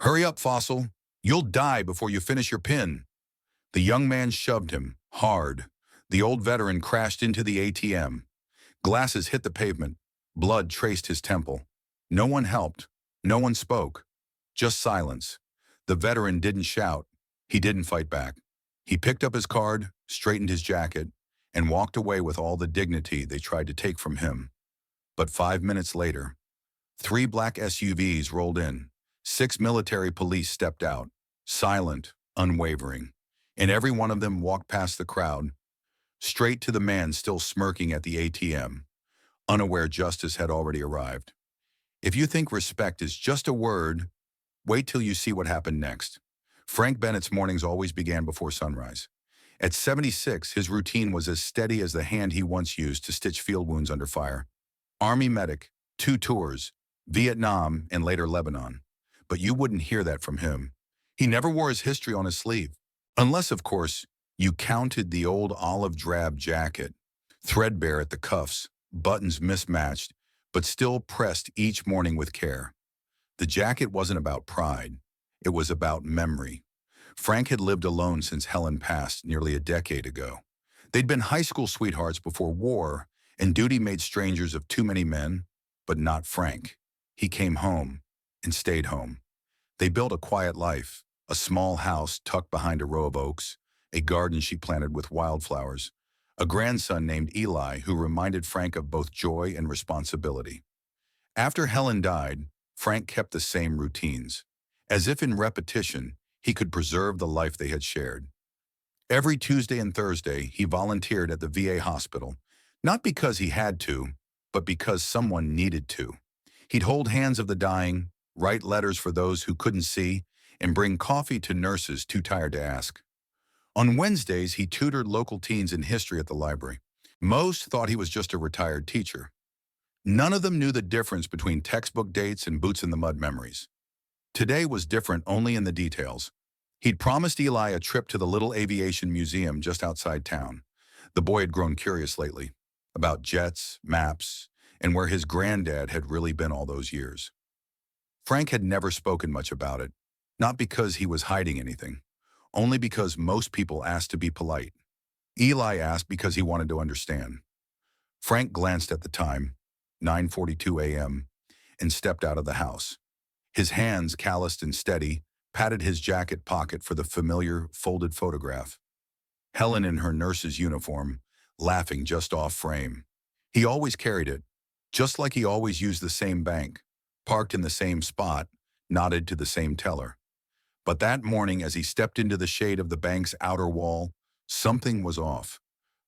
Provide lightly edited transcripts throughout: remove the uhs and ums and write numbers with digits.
Hurry up, Fossil. You'll die before you finish your pin. The young man shoved him, hard. The old veteran crashed into the ATM. Glasses hit the pavement. Blood traced his temple. No one helped. No one spoke. Just silence. The veteran didn't shout. He didn't fight back. He picked up his card, straightened his jacket, and walked away with all the dignity they tried to take from him. But 5 minutes later, 3 black SUVs rolled in. 6 military police stepped out, silent, unwavering, and every one of them walked past the crowd, straight to the man still smirking at the ATM, unaware justice had already arrived. If you think respect is just a word, wait till you see what happened next. Frank Bennett's mornings always began before sunrise. At 76, his routine was as steady as the hand he once used to stitch field wounds under fire. Army medic, 2 tours, Vietnam and later Lebanon. But you wouldn't hear that from him. He never wore his history on his sleeve. Unless, of course, you counted the old olive drab jacket, threadbare at the cuffs, buttons mismatched, but still pressed each morning with care. The jacket wasn't about pride. It was about memory. Frank had lived alone since Helen passed nearly a decade ago. They'd been high school sweethearts before war, and duty made strangers of too many men, but not Frank. He came home and stayed home. They built a quiet life, a small house tucked behind a row of oaks, a garden she planted with wildflowers, a grandson named Eli who reminded Frank of both joy and responsibility. After Helen died, Frank kept the same routines. As if in repetition, he could preserve the life they had shared. Every Tuesday and Thursday, he volunteered at the VA hospital, not because he had to, but because someone needed to. He'd hold hands of the dying, write letters for those who couldn't see, and bring coffee to nurses too tired to ask. On Wednesdays, he tutored local teens in history at the library. Most thought he was just a retired teacher. None of them knew the difference between textbook dates and boots-in-the-mud memories. Today was different only in the details. He'd promised Eli a trip to the little aviation museum just outside town. The boy had grown curious lately, about jets, maps, and where his granddad had really been all those years. Frank had never spoken much about it, not because he was hiding anything, only because most people asked to be polite. Eli asked because he wanted to understand. Frank glanced at the time, 9:42 a.m., and stepped out of the house. His hands, calloused and steady, patted his jacket pocket for the familiar, folded photograph. Helen in her nurse's uniform, laughing just off frame. He always carried it, just like he always used the same bank, parked in the same spot, nodded to the same teller. But that morning, as he stepped into the shade of the bank's outer wall, something was off.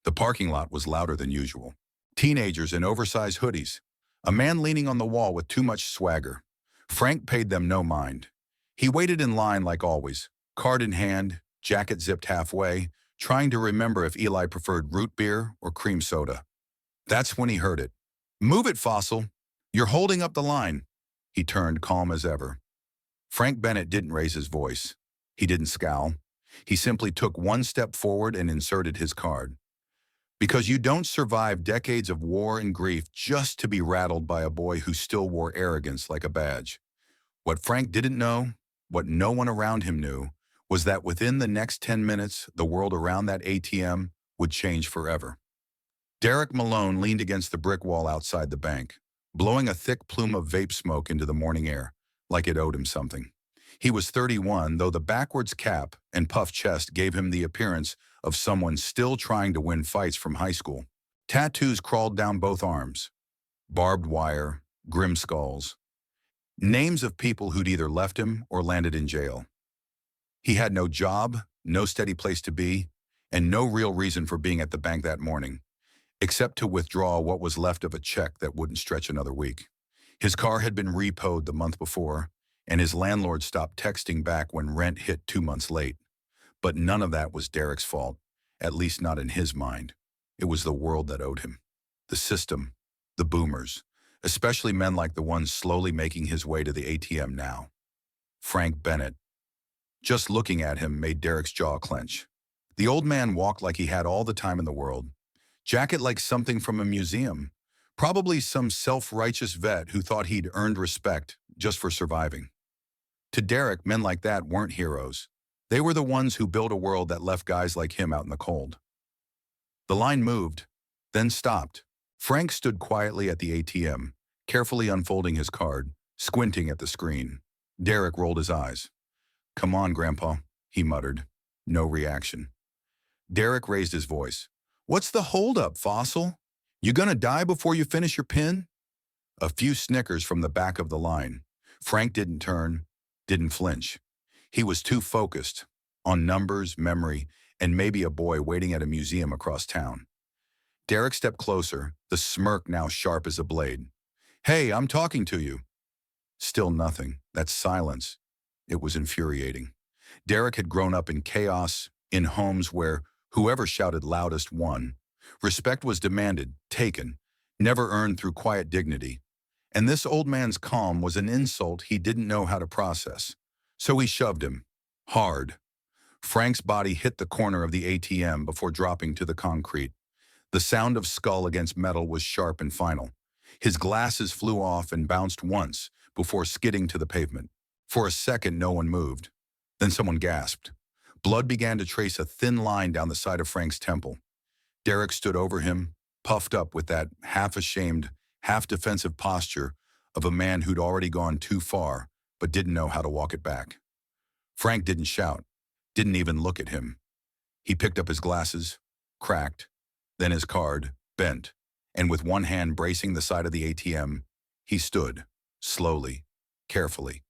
The parking lot was louder than usual. Teenagers in oversized hoodies. A man leaning on the wall with too much swagger. Frank paid them no mind. He waited in line like always, card in hand, jacket zipped halfway, trying to remember if Eli preferred root beer or cream soda. That's when he heard it. "Move it, Fossil. You're holding up the line." He turned, calm as ever. Frank Bennett didn't raise his voice. He didn't scowl. He simply took one step forward and inserted his card. Because you don't survive decades of war and grief just to be rattled by a boy who still wore arrogance like a badge. What Frank didn't know, what no one around him knew, was that within the next 10 minutes, the world around that ATM would change forever. Derrick Malone leaned against the brick wall outside the bank, blowing a thick plume of vape smoke into the morning air, like it owed him something. He was 31, though the backwards cap and puffed chest gave him the appearance of someone still trying to win fights from high school. Tattoos crawled down both arms. Barbed wire, grim skulls. Names of people who'd either left him or landed in jail. He had no job, no steady place to be, and no real reason for being at the bank that morning, except to withdraw what was left of a check that wouldn't stretch another week. His car had been repoed the month before, and his landlord stopped texting back when rent hit 2 months late. But none of that was Derrick's fault, at least not in his mind. It was the world that owed him. The system, the boomers, especially men like the one slowly making his way to the ATM now. Frank Bennett. Just looking at him made Derrick's jaw clench. The old man walked like he had all the time in the world. Jacket like something from a museum. Probably some self-righteous vet who thought he'd earned respect just for surviving. To Derrick, men like that weren't heroes. They were the ones who built a world that left guys like him out in the cold. The line moved, then stopped. Frank stood quietly at the ATM, carefully unfolding his card, squinting at the screen. Derrick rolled his eyes. "Come on, Grandpa," he muttered. No reaction. Derrick raised his voice. "What's the holdup, Fossil? You gonna die before you finish your pin?" A few snickers from the back of the line. Frank didn't turn, didn't flinch. He was too focused on numbers, memory, and maybe a boy waiting at a museum across town. Derrick stepped closer, the smirk now sharp as a blade. "Hey, I'm talking to you." Still nothing. That silence. It was infuriating. Derrick had grown up in chaos, in homes where whoever shouted loudest won. Respect was demanded, taken, never earned through quiet dignity. And this old man's calm was an insult he didn't know how to process. So he shoved him. Hard. Frank's body hit the corner of the ATM before dropping to the concrete. The sound of skull against metal was sharp and final. His glasses flew off and bounced once before skidding to the pavement. For a second, no one moved. Then someone gasped. Blood began to trace a thin line down the side of Frank's temple. Derrick stood over him, puffed up with that half-ashamed, half-defensive posture of a man who'd already gone too far, but didn't know how to walk it back. Frank didn't shout, didn't even look at him. He picked up his glasses, cracked, then his card, bent, and with one hand bracing the side of the ATM, he stood, slowly, carefully.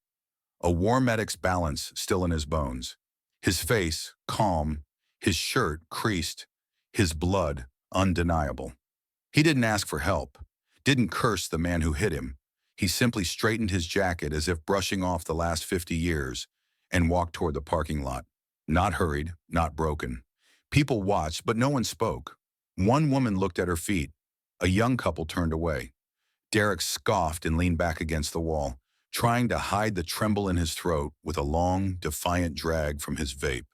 A war medic's balance still in his bones. His face, calm, his shirt creased, his blood undeniable. He didn't ask for help, didn't curse the man who hit him. He simply straightened his jacket as if brushing off the last 50 years and walked toward the parking lot. Not hurried, not broken. People watched, but no one spoke. One woman looked at her feet. A young couple turned away. Derrick scoffed and leaned back against the wall, trying to hide the tremble in his throat with a long, defiant drag from his vape.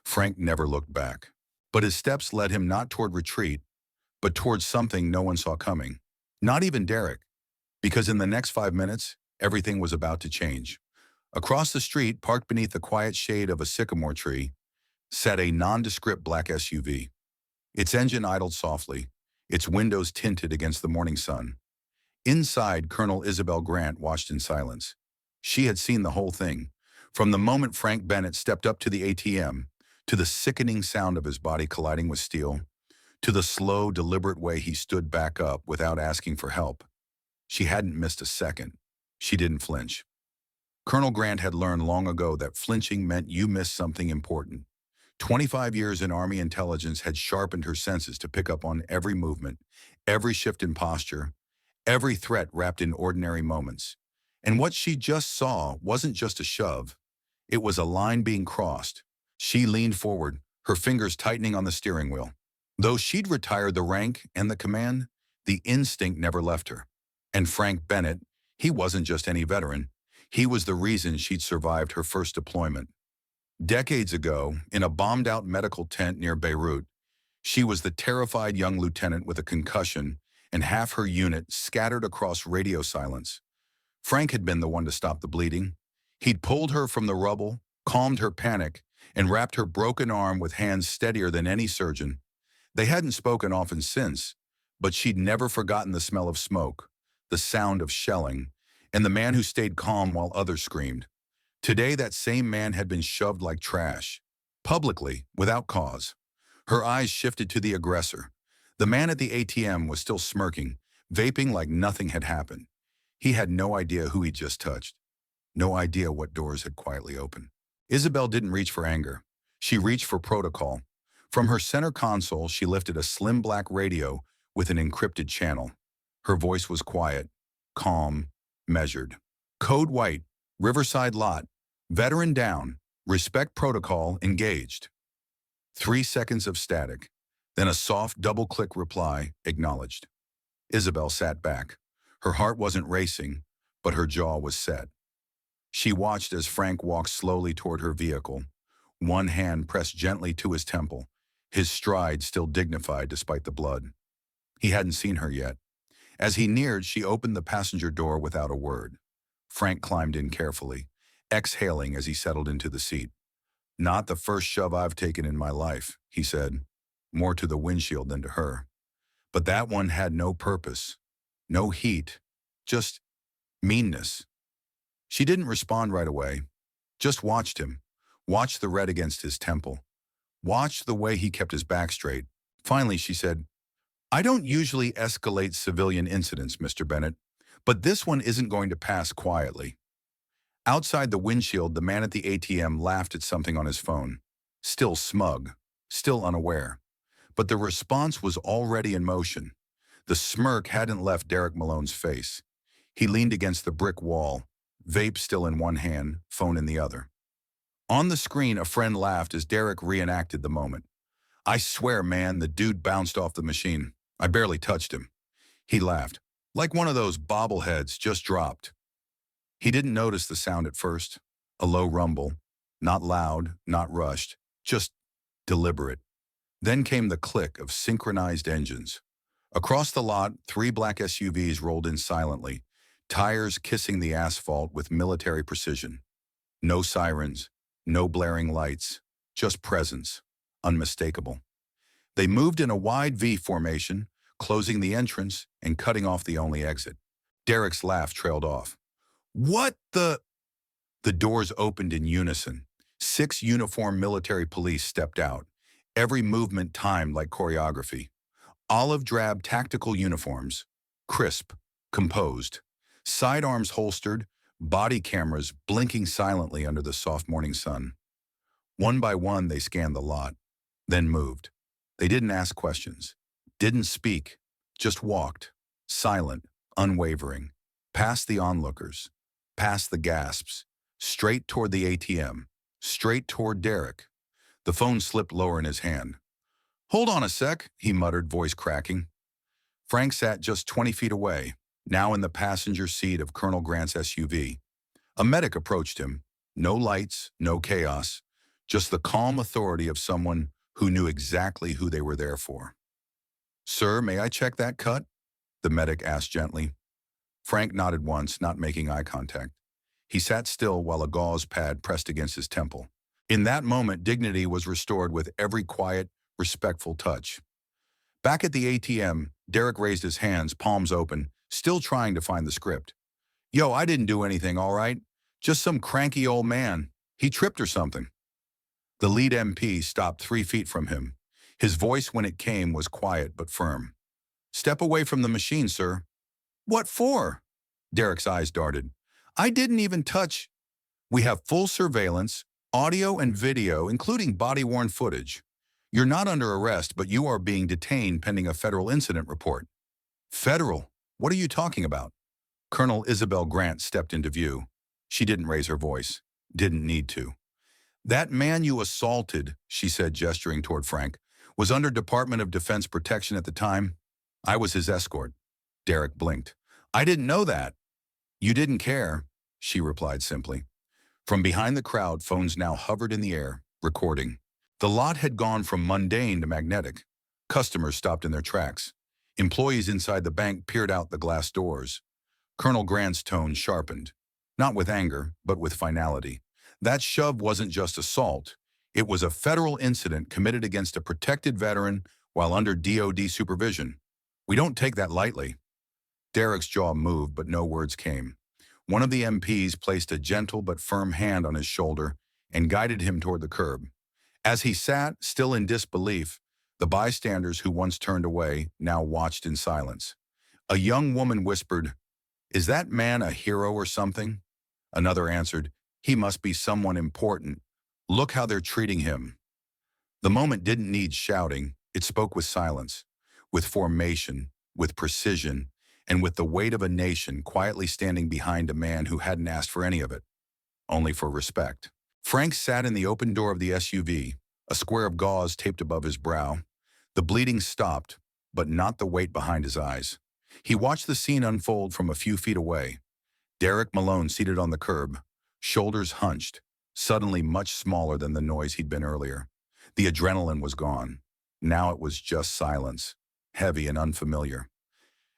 Frank never looked back. But his steps led him not toward retreat, but towards something no one saw coming. Not even Derrick, because in the next 5 minutes, everything was about to change. Across the street, parked beneath the quiet shade of a sycamore tree, sat a nondescript black SUV. Its engine idled softly, its windows tinted against the morning sun. Inside, Colonel Isabel Grant watched in silence. She had seen the whole thing, from the moment Frank Bennett stepped up to the ATM, to the sickening sound of his body colliding with steel, to the slow, deliberate way he stood back up without asking for help. She hadn't missed a second. She didn't flinch. Colonel Grant had learned long ago that flinching meant you missed something important. 25 years in Army intelligence had sharpened her senses to pick up on every movement, every shift in posture, every threat wrapped in ordinary moments. And what she just saw wasn't just a shove. It was a line being crossed. She leaned forward, her fingers tightening on the steering wheel. Though she'd retired the rank and the command, the instinct never left her. And Frank Bennett, he wasn't just any veteran. He was the reason she'd survived her first deployment. Decades ago, in a bombed-out medical tent near Beirut, she was the terrified young lieutenant with a concussion and half her unit scattered across radio silence. Frank had been the one to stop the bleeding. He'd pulled her from the rubble, calmed her panic, and wrapped her broken arm with hands steadier than any surgeon. They hadn't spoken often since, but she'd never forgotten the smell of smoke, the sound of shelling, and the man who stayed calm while others screamed. Today, that same man had been shoved like trash, publicly, without cause. Her eyes shifted to the aggressor. The man at the ATM was still smirking, vaping like nothing had happened. He had no idea who he'd just touched, no idea what doors had quietly opened. Isabel didn't reach for anger. She reached for protocol. From her center console, she lifted a slim black radio with an encrypted channel. Her voice was quiet, calm, measured. Code white, Riverside lot, veteran down, respect protocol engaged. 3 seconds of static, then a soft double-click reply, acknowledged. Isabel sat back. Her heart wasn't racing, but her jaw was set. She watched as Frank walked slowly toward her vehicle, one hand pressed gently to his temple, his stride still dignified despite the blood. He hadn't seen her yet. As he neared, she opened the passenger door without a word. Frank climbed in carefully, exhaling as he settled into the seat. "Not the first shove I've taken in my life," he said, more to the windshield than to her. But that one had no purpose, no heat, just meanness. She didn't respond right away, just watched him, watched the red against his temple, watched the way he kept his back straight. Finally, she said, "I don't usually escalate civilian incidents, Mr. Bennett, but this one isn't going to pass quietly." Outside the windshield, the man at the ATM laughed at something on his phone, still smug, still unaware. But the response was already in motion. The smirk hadn't left Derrick Malone's face. He leaned against the brick wall, vape still in one hand, phone in the other. On the screen, a friend laughed as Derrick reenacted the moment. "I swear, man, the dude bounced off the machine. I barely touched him." He laughed, like one of those bobbleheads just dropped. He didn't notice the sound at first, a low rumble, not loud, not rushed, just deliberate. Then came the click of synchronized engines. Across the lot, 3 black SUVs rolled in silently, tires kissing the asphalt with military precision. No sirens, no blaring lights, just presence, unmistakable. They moved in a wide V formation, closing the entrance and cutting off the only exit. Derrick's laugh trailed off. "What the—" The doors opened in unison. 6 uniformed military police stepped out, every movement timed like choreography. Olive drab tactical uniforms, crisp, composed, sidearms holstered, body cameras blinking silently under the soft morning sun. One by one, they scanned the lot, then moved. They didn't ask questions, didn't speak, just walked, silent, unwavering, past the onlookers, past the gasps, straight toward the ATM, straight toward Derrick. The phone slipped lower in his hand. "Hold on a sec," he muttered, voice cracking. Frank sat just 20 feet away, now in the passenger seat of Colonel Grant's SUV. A medic approached him. No lights, no chaos, just the calm authority of someone who knew exactly who they were there for. "Sir, may I check that cut?" the medic asked gently. Frank nodded once, not making eye contact. He sat still while a gauze pad pressed against his temple. In that moment, dignity was restored with every quiet, respectful touch. Back at the ATM, Derrick raised his hands, palms open, still trying to find the script. "Yo, I didn't do anything, all right? Just some cranky old man. He tripped or something." The lead MP stopped 3 feet from him. His voice, when it came, was quiet but firm. "Step away from the machine, sir." "What for?" Derrick's eyes darted. "I didn't even touch—" "We have full surveillance, audio and video, including body-worn footage. You're not under arrest, but you are being detained pending a federal incident report." "Federal? What are you talking about?" Colonel Isabel Grant stepped into view. She didn't raise her voice. Didn't need to. "That man you assaulted," she said, gesturing toward Frank, "was under Department of Defense protection at the time. I was his escort." Derrick blinked. "I didn't know that." "You didn't care," she replied simply. From behind the crowd, phones now hovered in the air, recording. The lot had gone from mundane to magnetic. Customers stopped in their tracks. Employees inside the bank peered out the glass doors. Colonel Grant's tone sharpened, not with anger, but with finality. That shove wasn't just assault. It was a federal incident committed against a protected veteran while under DOD supervision. We don't take that lightly. Derrick's jaw moved, but no words came. One of the MPs placed a gentle but firm hand on his shoulder and guided him toward the curb. As he sat, still in disbelief, the bystanders who once turned away now watched in silence. A young woman whispered, "Is that man a hero or something?" Another answered, "He must be someone important. Look how they're treating him." The moment didn't need shouting. It spoke with silence, with formation, with precision, and with the weight of a nation quietly standing behind a man who hadn't asked for any of it, only for respect. Frank sat in the open door of the SUV, a square of gauze taped above his brow. The bleeding stopped, but not the weight behind his eyes. He watched the scene unfold from a few feet away. Derrick Malone seated on the curb, shoulders hunched, suddenly much smaller than the noise he'd been earlier. The adrenaline was gone. Now it was just silence, heavy and unfamiliar.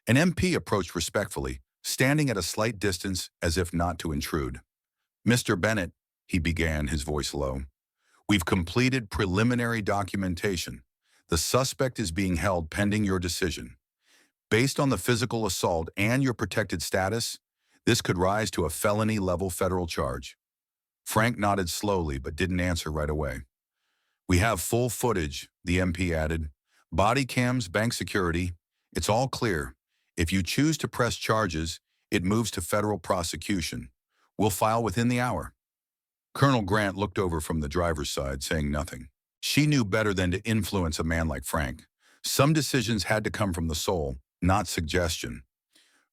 An MP approached respectfully, standing at a slight distance as if not to intrude. Mr. Bennett, he began, his voice low, we've completed preliminary documentation. The suspect is being held pending your decision. Based on the physical assault and your protected status, this could rise to a felony-level federal charge. Frank nodded slowly but didn't answer right away. We have full footage, the MP added. Body cams, bank security. It's all clear. If you choose to press charges, it moves to federal prosecution. We'll file within the hour. Colonel Grant looked over from the driver's side, saying nothing. She knew better than to influence a man like Frank. Some decisions had to come from the soul, not suggestion.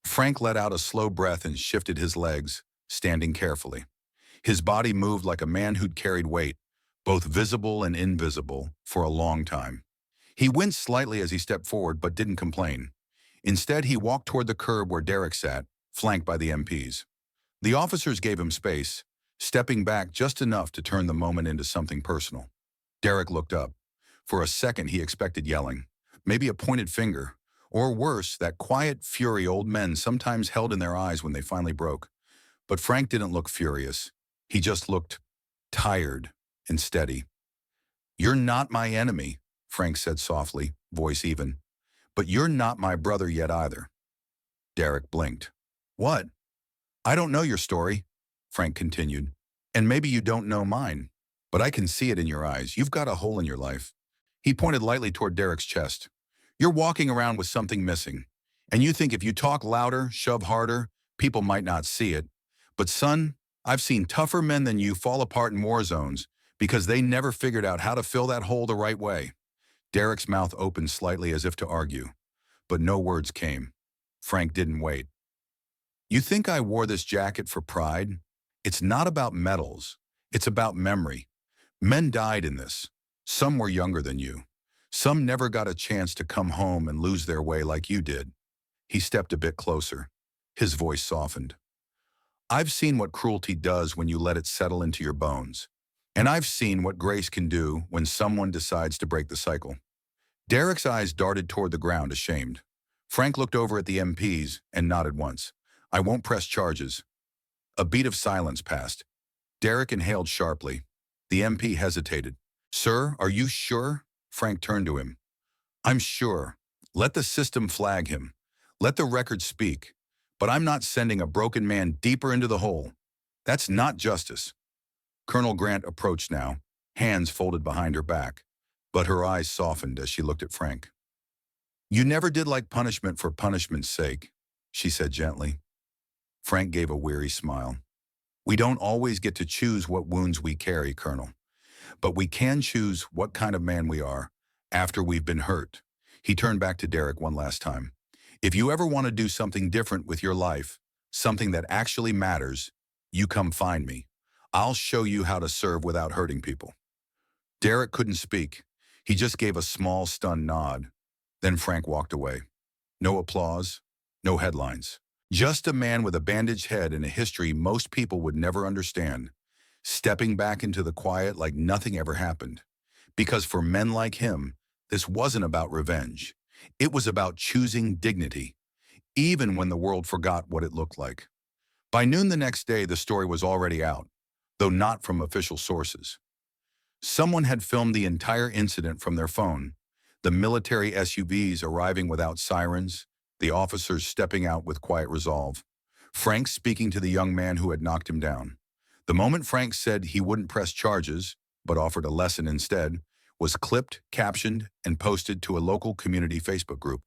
Frank let out a slow breath and shifted his legs, standing carefully. His body moved like a man who'd carried weight, both visible and invisible, for a long time. He winced slightly as he stepped forward, but didn't complain. Instead, he walked toward the curb where Derrick sat, flanked by the MPs. The officers gave him space, stepping back just enough to turn the moment into something personal. Derrick looked up. For a second, he expected yelling, maybe a pointed finger, or worse, that quiet fury old men sometimes held in their eyes when they finally broke. But Frank didn't look furious. He just looked tired and steady. You're not my enemy, Frank said softly, voice even. But you're not my brother yet either. Derrick blinked. What? I don't know your story, Frank continued. And maybe you don't know mine. But I can see it in your eyes. You've got a hole in your life. He pointed lightly toward Derrick's chest. You're walking around with something missing. And you think if you talk louder, shove harder, people might not see it. But son, I've seen tougher men than you fall apart in war zones because they never figured out how to fill that hole the right way. Derrick's mouth opened slightly as if to argue, but no words came. Frank didn't wait. You think I wore this jacket for pride? It's not about medals. It's about memory. Men died in this. Some were younger than you. Some never got a chance to come home and lose their way like you did. He stepped a bit closer. His voice softened. I've seen what cruelty does when you let it settle into your bones. And I've seen what grace can do when someone decides to break the cycle. Derrick's eyes darted toward the ground, ashamed. Frank looked over at the MPs and nodded once. I won't press charges. A beat of silence passed. Derrick inhaled sharply. The MP hesitated. Sir, are you sure? Frank turned to him. I'm sure. Let the system flag him. Let the record speak. But I'm not sending a broken man deeper into the hole. That's not justice. Colonel Grant approached now, hands folded behind her back, but her eyes softened as she looked at Frank. You never did like punishment for punishment's sake, she said gently. Frank gave a weary smile. We don't always get to choose what wounds we carry, Colonel, but we can choose what kind of man we are after we've been hurt. He turned back to Derrick one last time. If you ever want to do something different with your life, something that actually matters, you come find me. I'll show you how to serve without hurting people. Derrick couldn't speak. He just gave a small, stunned nod. Then Frank walked away. No applause, no headlines. Just a man with a bandaged head and a history most people would never understand, stepping back into the quiet like nothing ever happened. Because for men like him, this wasn't about revenge. It was about choosing dignity, even when the world forgot what it looked like. By noon the next day, the story was already out, though not from official sources. Someone had filmed the entire incident from their phone, the military SUVs arriving without sirens, the officers stepping out with quiet resolve, Frank speaking to the young man who had knocked him down. The moment Frank said he wouldn't press charges, but offered a lesson instead, was clipped, captioned, and posted to a local community Facebook group.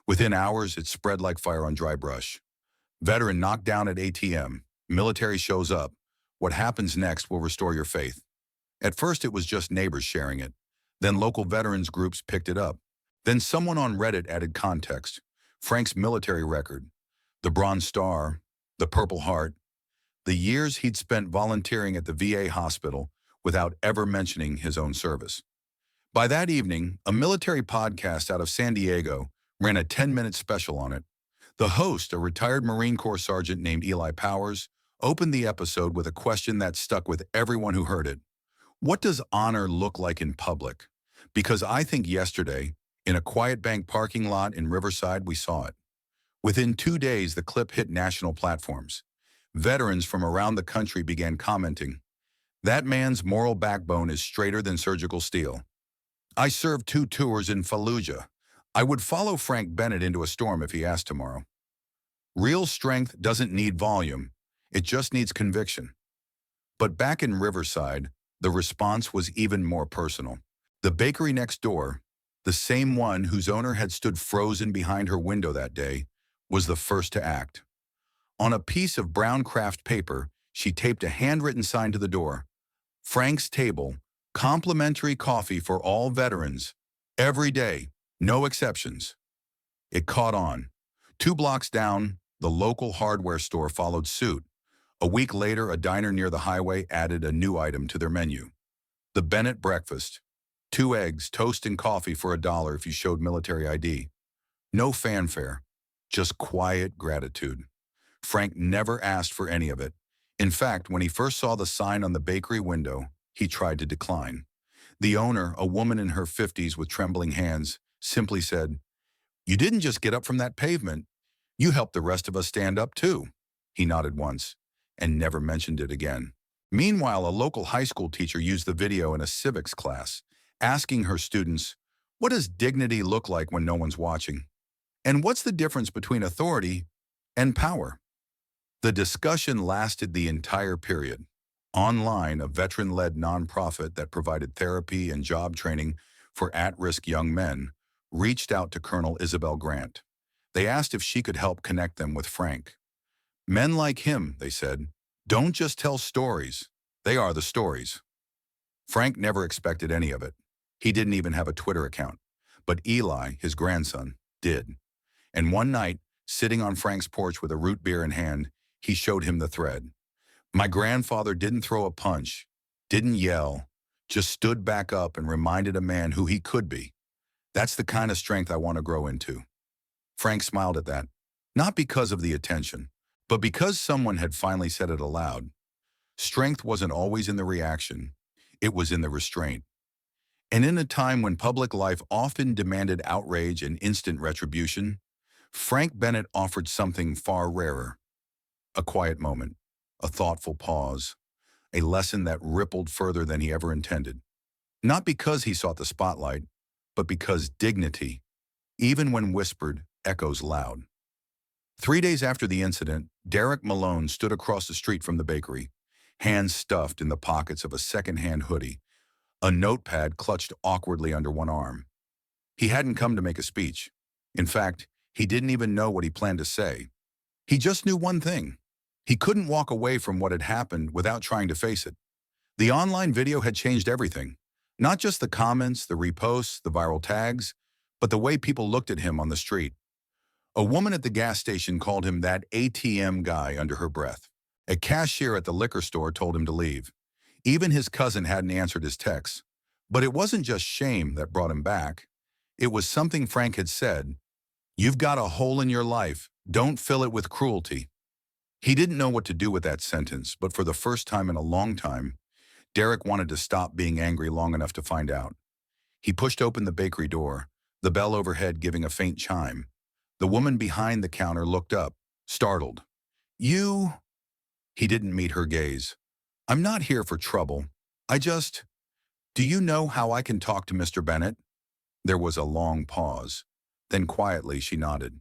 Within hours, it spread like fire on dry brush. Veteran knocked down at ATM. Military shows up. What happens next will restore your faith. At first, it was just neighbors sharing it. Then local veterans groups picked it up. Then someone on Reddit added context. Frank's military record, the Bronze Star, the Purple Heart, the years he'd spent volunteering at the VA hospital without ever mentioning his own service. By that evening, a military podcast out of San Diego ran a 10-minute special on it. The host, a retired Marine Corps sergeant named Eli Powers, opened the episode with a question that stuck with everyone who heard it. What does honor look like in public? Because I think yesterday, in a quiet bank parking lot in Riverside, we saw it. Within 2 days, the clip hit national platforms. Veterans from around the country began commenting, "That man's moral backbone is straighter than surgical steel. I served 2 tours in Fallujah. I would follow Frank Bennett into a storm if he asked tomorrow." Real strength doesn't need volume. It just needs conviction. But back in Riverside, the response was even more personal. The bakery next door, the same one whose owner had stood frozen behind her window that day, was the first to act. On a piece of brown craft paper, she taped a handwritten sign to the door. "Frank's Table, complimentary coffee for all veterans. Every day, no exceptions." It caught on. 2 blocks down, the local hardware store followed suit. A week later, a diner near the highway added a new item to their menu. The Bennett breakfast. 2 eggs, toast, and coffee for $1 if you showed military ID. No fanfare, just quiet gratitude. Frank never asked for any of it. In fact, when he first saw the sign on the bakery window, he tried to decline. The owner, a woman in her 50s with trembling hands, simply said, "You didn't just get up from that pavement. You helped the rest of us stand up too." He nodded once and never mentioned it again. Meanwhile, a local high school teacher used the video in a civics class, asking her students, "What does dignity look like when no one's watching? And what's the difference between authority and power?" The discussion lasted the entire period. Online, a veteran-led nonprofit that provided therapy and job training for at-risk young men reached out to Colonel Isabel Grant. They asked if she could help connect them with Frank. "Men like him," they said, "don't just tell stories. They are the stories." Frank never expected any of it. He didn't even have a Twitter account. But Eli, his grandson, did. And one night, sitting on Frank's porch with a root beer in hand, he showed him the thread. "My grandfather didn't throw a punch, didn't yell, just stood back up and reminded a man who he could be. That's the kind of strength I want to grow into." Frank smiled at that, not because of the attention, but because someone had finally said it aloud. Strength wasn't always in the reaction. It was in the restraint. And in a time when public life often demanded outrage and instant retribution, Frank Bennett offered something far rarer. A quiet moment, a thoughtful pause, a lesson that rippled further than he ever intended. Not because he sought the spotlight, but because dignity, even when whispered, echoes loud. 3 days after the incident, Derrick Malone stood across the street from the bakery, hands stuffed in the pockets of a second-hand hoodie, a notepad clutched awkwardly under one arm. He hadn't come to make a speech. In fact, he didn't even know what he planned to say. He just knew one thing. He couldn't walk away from what had happened without trying to face it. The online video had changed everything. Not just the comments, the reposts, the viral tags, but the way people looked at him on the street. A woman at the gas station called him that ATM guy under her breath. A cashier at the liquor store told him to leave. Even his cousin hadn't answered his texts. But it wasn't just shame that brought him back. It was something Frank had said. "You've got a hole in your life. Don't fill it with cruelty." He didn't know what to do with that sentence, but for the first time in a long time, Derrick wanted to stop being angry long enough to find out. He pushed open the bakery door, the bell overhead giving a faint chime. The woman behind the counter looked up, startled. "You?" He didn't meet her gaze. "I'm not here for trouble. Do you know how I can talk to Mr. Bennett?" There was a long pause. Then quietly she nodded.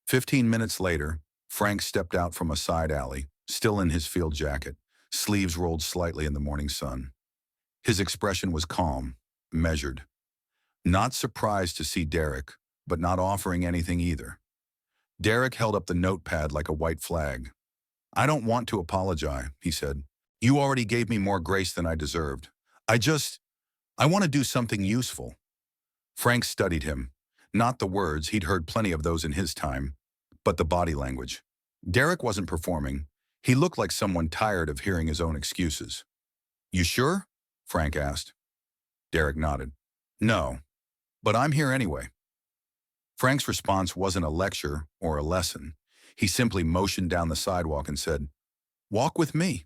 15 minutes later, Frank stepped out from a side alley, still in his field jacket, sleeves rolled slightly in the morning sun. His expression was calm, measured. Not surprised to see Derrick, but not offering anything either. Derrick held up the notepad like a white flag. "I don't want to apologize," he said. "You already gave me more grace than I deserved. I want to do something useful." Frank studied him. Not the words, he'd heard plenty of those in his time, but the body language. Derrick wasn't performing. He looked like someone tired of hearing his own excuses. "You sure?" Frank asked. Derrick nodded. "No, but I'm here anyway." Frank's response wasn't a lecture or a lesson. He simply motioned down the sidewalk and said, "Walk with me."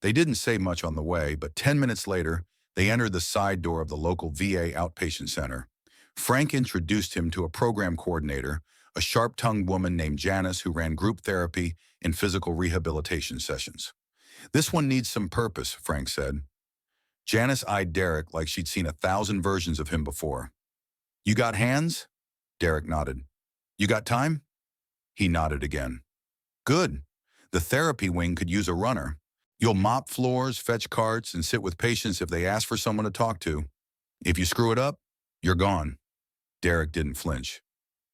They didn't say much on the way, but 10 minutes later, they entered the side door of the local VA outpatient center. Frank introduced him to a program coordinator, a sharp-tongued woman named Janice who ran group therapy and physical rehabilitation sessions. This one needs some purpose, Frank said. Janice eyed Derrick like she'd seen 1,000 versions of him before. You got hands? Derrick nodded. You got time? He nodded again. Good. The therapy wing could use a runner. You'll mop floors, fetch carts, and sit with patients if they ask for someone to talk to. If you screw it up, you're gone. Derrick didn't flinch.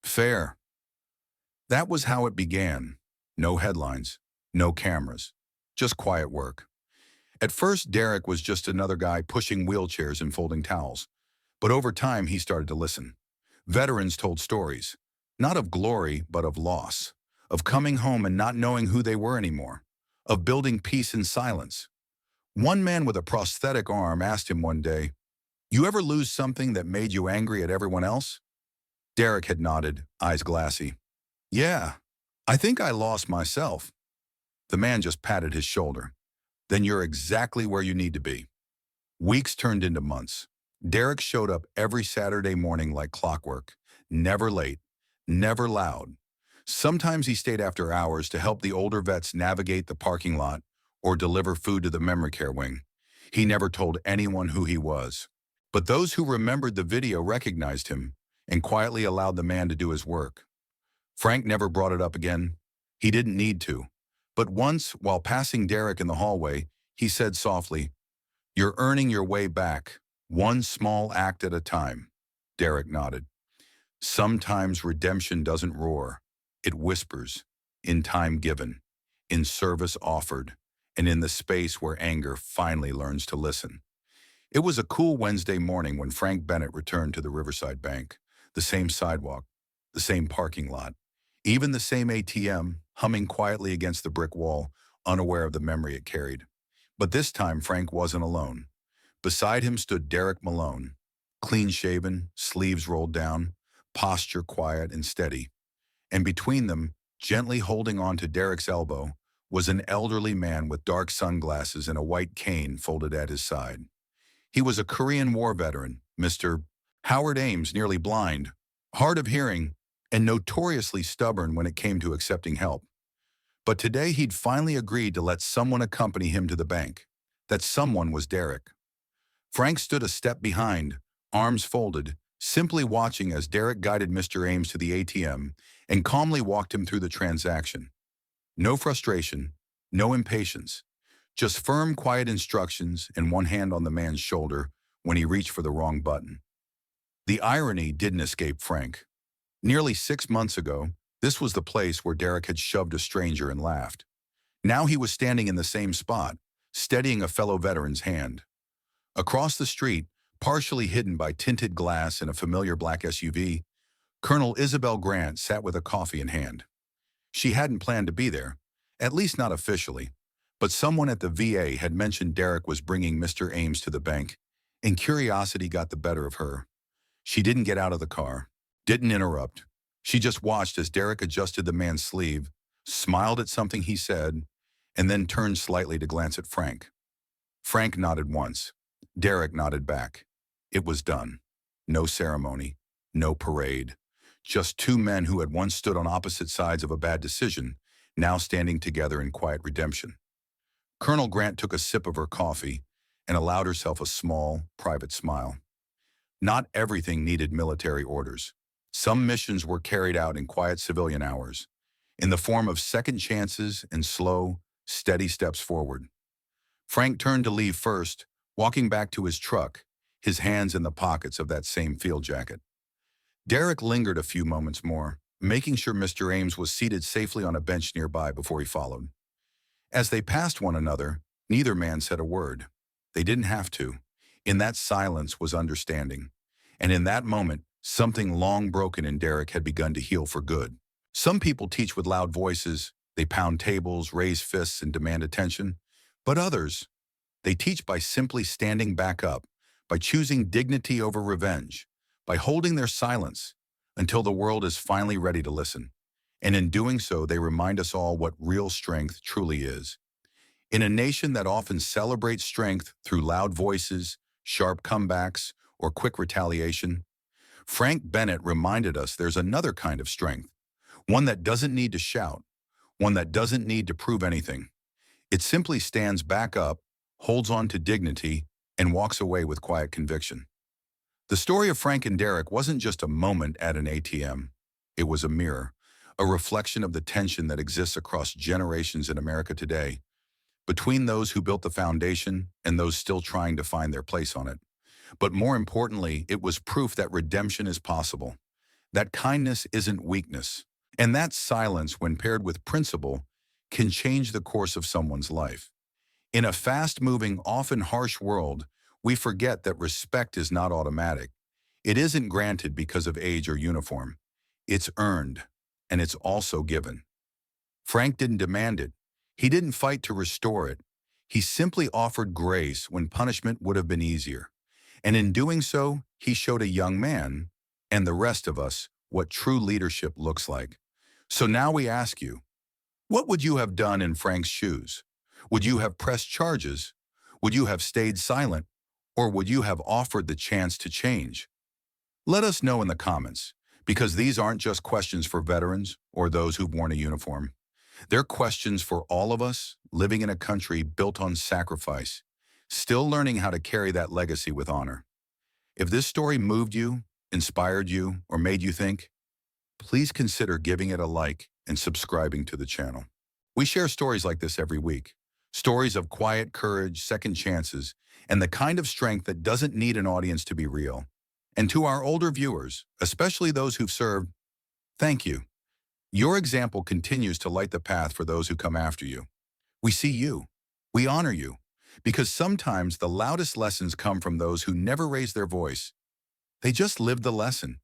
Fair. That was how it began. No headlines, no cameras, just quiet work. At first, Derrick was just another guy pushing wheelchairs and folding towels. But over time, he started to listen. Veterans told stories, not of glory, but of loss, of coming home and not knowing who they were anymore, of building peace in silence. One man with a prosthetic arm asked him one day, "You ever lose something that made you angry at everyone else?" Derrick had nodded, eyes glassy. Yeah, I think I lost myself. The man just patted his shoulder. Then you're exactly where you need to be. Weeks turned into months. Derrick showed up every Saturday morning like clockwork, never late, never loud. Sometimes he stayed after hours to help the older vets navigate the parking lot or deliver food to the memory care wing. He never told anyone who he was. But those who remembered the video recognized him and quietly allowed the man to do his work. Frank never brought it up again. He didn't need to. But once, while passing Derrick in the hallway, he said softly, "You're earning your way back, one small act at a time." Derrick nodded. Sometimes redemption doesn't roar. It whispers, in time given, in service offered, and in the space where anger finally learns to listen. It was a cool Wednesday morning when Frank Bennett returned to the Riverside Bank. The same sidewalk, the same parking lot, even the same ATM, humming quietly against the brick wall, unaware of the memory it carried. But this time Frank wasn't alone. Beside him stood Derrick Malone, clean-shaven, sleeves rolled down, posture quiet and steady. And between them, gently holding on to Derrick's elbow, was an elderly man with dark sunglasses and a white cane folded at his side. He was a Korean War veteran, Mr. Howard Ames, nearly blind, hard of hearing, and notoriously stubborn when it came to accepting help. But today he'd finally agreed to let someone accompany him to the bank. That someone was Derrick. Frank stood a step behind, arms folded, simply watching as Derrick guided Mr. Ames to the ATM and calmly walked him through the transaction. No frustration, no impatience, just firm, quiet instructions and one hand on the man's shoulder when he reached for the wrong button. The irony didn't escape Frank. Nearly 6 months ago, this was the place where Derrick had shoved a stranger and laughed. Now he was standing in the same spot, steadying a fellow veteran's hand. Across the street, partially hidden by tinted glass and a familiar black SUV, Colonel Isabel Grant sat with a coffee in hand. She hadn't planned to be there, at least not officially, but someone at the VA had mentioned Derrick was bringing Mr. Ames to the bank, and curiosity got the better of her. She didn't get out of the car, didn't interrupt. She just watched as Derrick adjusted the man's sleeve, smiled at something he said, and then turned slightly to glance at Frank. Frank nodded once. Derrick nodded back. It was done. No ceremony, no parade. Just two men who had once stood on opposite sides of a bad decision, now standing together in quiet redemption. Colonel Grant took a sip of her coffee and allowed herself a small, private smile. Not everything needed military orders. Some missions were carried out in quiet civilian hours, in the form of second chances and slow, steady steps forward. Frank turned to leave first, walking back to his truck, his hands in the pockets of that same field jacket. Derrick lingered a few moments more, making sure Mr. Ames was seated safely on a bench nearby before he followed. As they passed one another, neither man said a word. They didn't have to. In that silence was understanding. And in that moment, something long broken in Derrick had begun to heal for good. Some people teach with loud voices, they pound tables, raise fists, and demand attention. But others, they teach by simply standing back up, by choosing dignity over revenge, by holding their silence until the world is finally ready to listen. And in doing so, they remind us all what real strength truly is. In a nation that often celebrates strength through loud voices, sharp comebacks, or quick retaliation, Frank Bennett reminded us there's another kind of strength, one that doesn't need to shout, one that doesn't need to prove anything. It simply stands back up, holds on to dignity, and walks away with quiet conviction. The story of Frank and Derrick wasn't just a moment at an ATM. It was a mirror, a reflection of the tension that exists across generations in America today, between those who built the foundation and those still trying to find their place on it. But more importantly, it was proof that redemption is possible, that kindness isn't weakness, and that silence, when paired with principle, can change the course of someone's life. In a fast-moving, often harsh world, we forget that respect is not automatic. It isn't granted because of age or uniform. It's earned, and it's also given. Frank didn't demand it. He didn't fight to restore it. He simply offered grace when punishment would have been easier. And in doing so, he showed a young man, and the rest of us, what true leadership looks like. So now we ask you, what would you have done in Frank's shoes? Would you have pressed charges? Would you have stayed silent? Or would you have offered the chance to change? Let us know in the comments, because these aren't just questions for veterans or those who've worn a uniform. They're questions for all of us living in a country built on sacrifice, still learning how to carry that legacy with honor. If this story moved you, inspired you, or made you think, please consider giving it a like and subscribing to the channel. We share stories like this every week. Stories of quiet courage, second chances, and the kind of strength that doesn't need an audience to be real. And to our older viewers, especially those who've served, thank you. Your example continues to light the path for those who come after you. We see you. We honor you. Because sometimes the loudest lessons come from those who never raise their voice. They just lived the lesson.